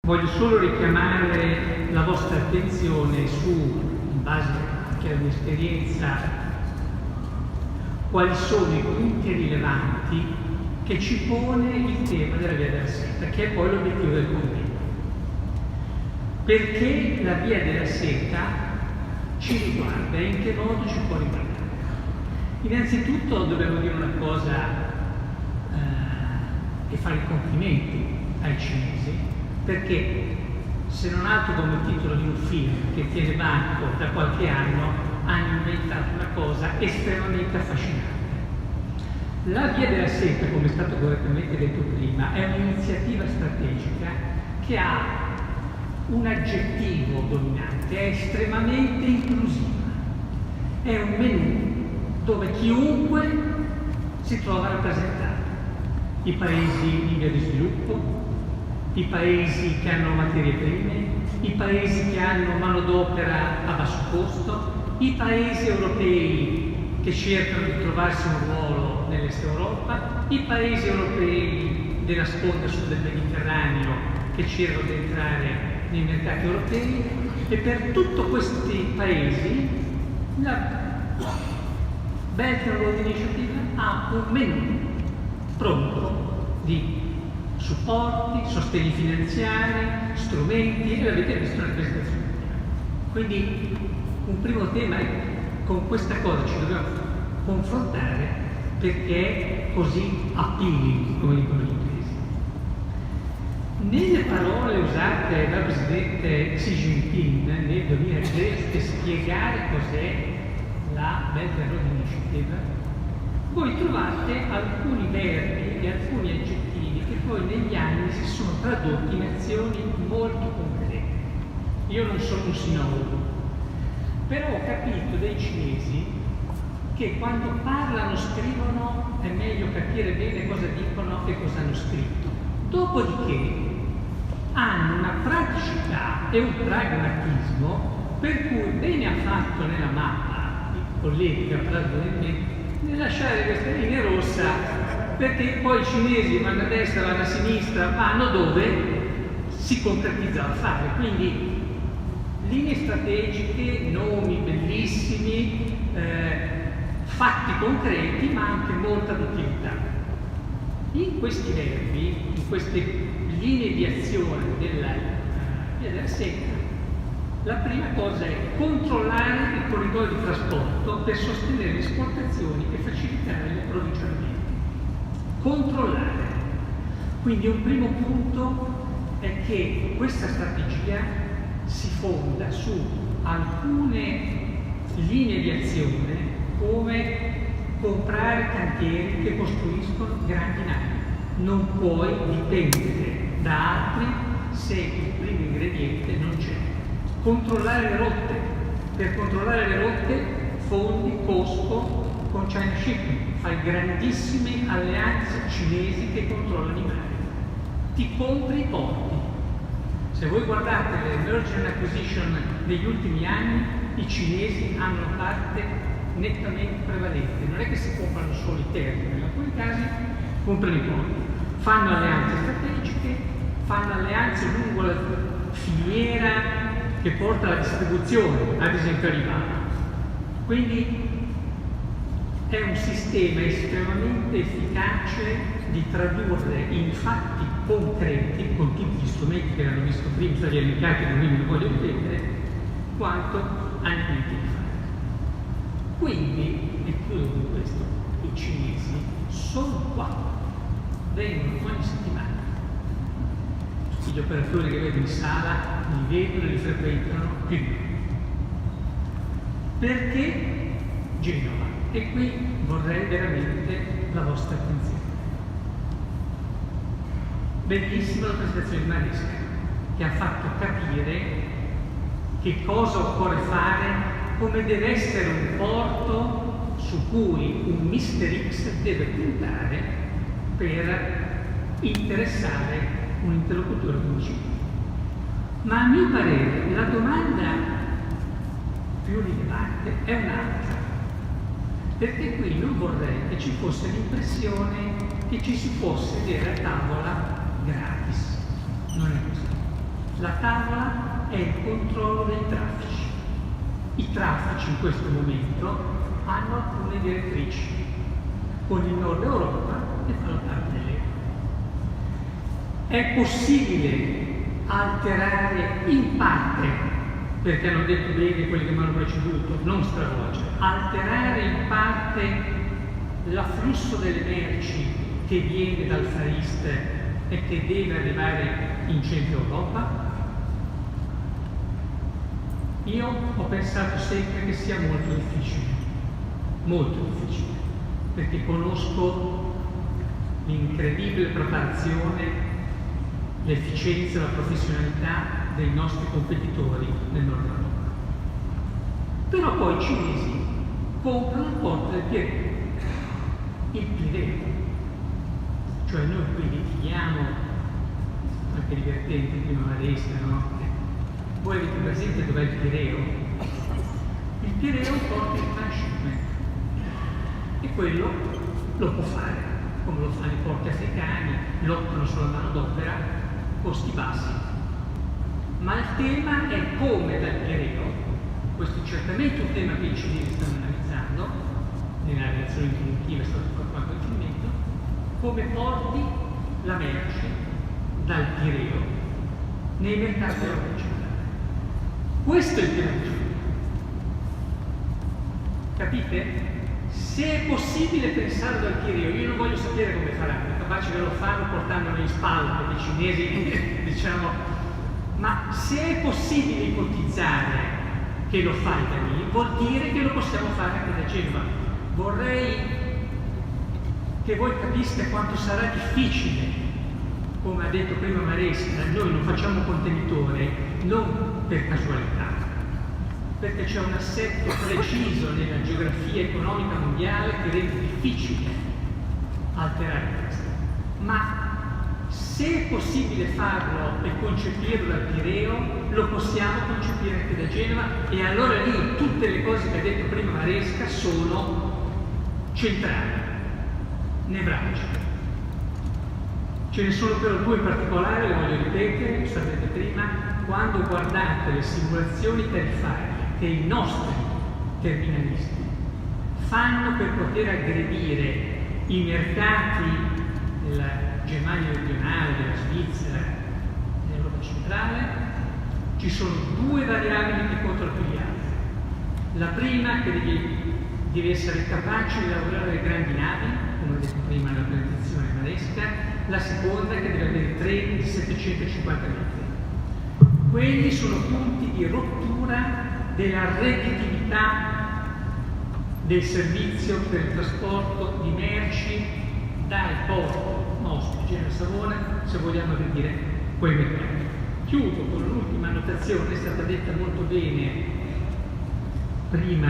Voglio solo richiamare la vostra attenzione su, in base anche alla mia esperienza, quali sono i punti rilevanti che ci pone il tema della Via della Seta, che è poi l'obiettivo del convegno. Perché la Via della Seta ci riguarda e in che modo ci può riguardare? Innanzitutto dobbiamo dire una cosa e fare i complimenti ai cinesi, perché se non altro come titolo di un film che tiene banco da qualche anno, hanno inventato una cosa estremamente affascinante. La Via della Seta, come è stato correttamente detto prima, è un'iniziativa strategica che ha un aggettivo dominante, è estremamente inclusiva. È un menù dove chiunque si trova rappresentato. I paesi in via di sviluppo, i paesi che hanno materie prime, i paesi che hanno manodopera a basso costo, i paesi europei che cercano di trovarsi un ruolo nell'Est Europa, i paesi europei della sponda sud del Mediterraneo che cercano di entrare nei mercati europei, e per tutti questi paesi la Belt and Road Initiative ha un menù pronto di supporti, sostegni finanziari, strumenti, e l'avete visto nella presentazione. Quindi un primo tema è: con questa cosa ci dobbiamo confrontare perché è così appealing, come dicono gli inglesi. Nelle parole usate dal presidente Xi Jinping nel 2003 per spiegare cos'è la Belt and Road Initiative, voi trovate alcuni verbi e alcuni aggettivi che poi negli anni si sono tradotti in azioni molto concrete. Io non sono un sinologo, però ho capito dai cinesi che quando parlano, scrivono, è meglio capire bene cosa dicono e cosa hanno scritto. Dopodiché hanno una praticità e un pragmatismo per cui bene ha fatto nella mappa i colleghi che ha parlato del me nel lasciare questa linea rossa, perché poi i cinesi vanno a destra, vanno a sinistra, vanno dove si concretizza l'affare. Quindi linee strategiche, nomi bellissimi, fatti concreti, ma anche molta utilità. In questi verbi, in queste linee di azione della Via della Seta, la prima cosa è controllare il corridoio di trasporto per sostenere le esportazioni e facilitare gli approvvigionamenti. Controllare. Quindi un primo punto è che questa strategia si fonda su alcune linee di azione, come comprare cantieri che costruiscono grandi navi. Non puoi dipendere da altri se il primo ingrediente non c'è. Controllare le rotte. Per controllare le rotte fondi COSCO con China Shipping, fai grandissime alleanze cinesi che controllano i mari. Ti compri i porti. Se voi guardate le merger and acquisition degli ultimi anni, i cinesi hanno una parte nettamente prevalente. Non è che si comprano solo i termini, in alcuni casi comprano i porti. Fanno alleanze strategiche, fanno alleanze lungo la filiera che porta alla distribuzione, ad esempio all'Ivana. Quindi è un sistema estremamente efficace di tradurre in fatti concreti, con tutti gli strumenti che abbiamo visto prima, stati elencati, non mi voglio ripetere, quanto hanno iniziato di fare. Quindi, e chiudo con questo, i cinesi sono qua, vengono ogni settimana. Gli operatori che vedo in sala li vedono e li frequentano più. Perché Genova? E qui vorrei veramente la vostra attenzione. Bellissima la presentazione di Maresca, che ha fatto capire che cosa occorre fare, come deve essere un porto su cui un Mister X deve puntare per interessare un interlocutore come Cina. Ma a mio parere la domanda più rilevante è un'altra, perché qui non vorrei che ci fosse l'impressione che ci si può sedere a tavola gratis. Non è così. La tavola è il controllo dei traffici. I traffici in questo momento hanno alcune direttrici, con il Nord Europa e fanno parte dell'Europa. È possibile alterare in parte, perché hanno detto bene quelli che mi hanno preceduto, non stravolgere, alterare in parte l'afflusso delle merci che viene dal Far East e che deve arrivare in centro Europa? Io ho pensato sempre che sia molto difficile, perché conosco l'incredibile preparazione, l'efficienza e la professionalità dei nostri competitori nel Nord Europa. Però poi i cinesi comprano il porto del Pireo, il Pireo. Cioè noi qui litighiamo, anche divertente, prima Maresca, no? Voi avete presente dov'è il Pireo? Il Pireo è un porto di transshipment e quello lo può fare, come lo fanno i porti africani, lottano sulla manodopera, costi bassi. Ma il tema è come dal Pireo, questo è certamente un tema che i cinesi stanno analizzando, nella relazione introduttiva è stato fatto riferimento, come porti la merce dal Pireo nei mercati europei. Questo è il tema di gioco. Capite? Se è possibile pensare dal Pireo, io non voglio sapere come faranno, è capace che lo fanno portandolo in spalla, perché i cinesi diciamo, ma se è possibile ipotizzare che lo fai da lì, vuol dire che lo possiamo fare anche da Genova. Vorrei che voi capiste quanto sarà difficile, come ha detto prima Maresca, noi non facciamo contenitore non per casualità, perché c'è un assetto preciso nella geografia economica mondiale che rende difficile alterare questo. Ma se è possibile farlo e concepirlo dal Pireo, lo possiamo concepire anche da Genova, e allora lì tutte le cose che ha detto prima Maresca sono centrali, nevralgiche. Ce ne sono però due in particolare, le voglio ripetere, lo sapete prima. Quando guardate le simulazioni tariffarie che i nostri terminalisti fanno per poter aggredire i mercati della Germania meridionale, della Svizzera, dell'Europa centrale, ci sono due variabili che contano più gli altri. La prima, che devi essere capace di lavorare le grandi navi, come ho detto prima nella presentazione Maresca. La seconda, che deve avere treni di 750 metri. Quelli sono punti di rottura della redditività del servizio per il trasporto di merci dal porto nostro, Genova Savona, se vogliamo dire quei mercati. Chiudo con l'ultima annotazione, è stata detta molto bene prima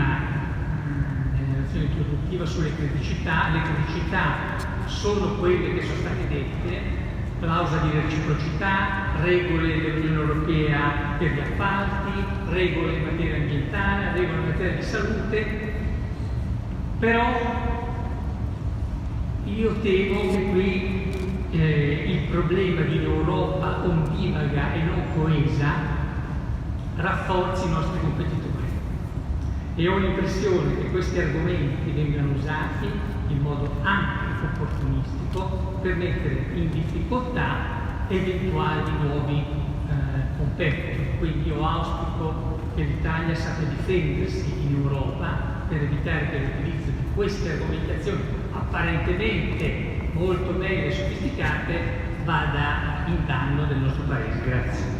nella relazione introduttiva sulle criticità. Le criticità sono quelle che sono state dette: clausola di reciprocità, regole dell'Unione Europea per gli appalti, regole in materia ambientale, regole in materia di salute. Però io temo che qui il problema di un'Europa ondivaga e non coesa rafforzi i nostri competitori. E ho l'impressione che questi argomenti vengano usati in modo anche opportunistico per mettere in difficoltà eventuali nuovi competitor. Quindi io auspico che l'Italia sappia difendersi in Europa per evitare che l'utilizzo di queste argomentazioni apparentemente molto belle e sofisticate vada in danno del nostro Paese. Grazie.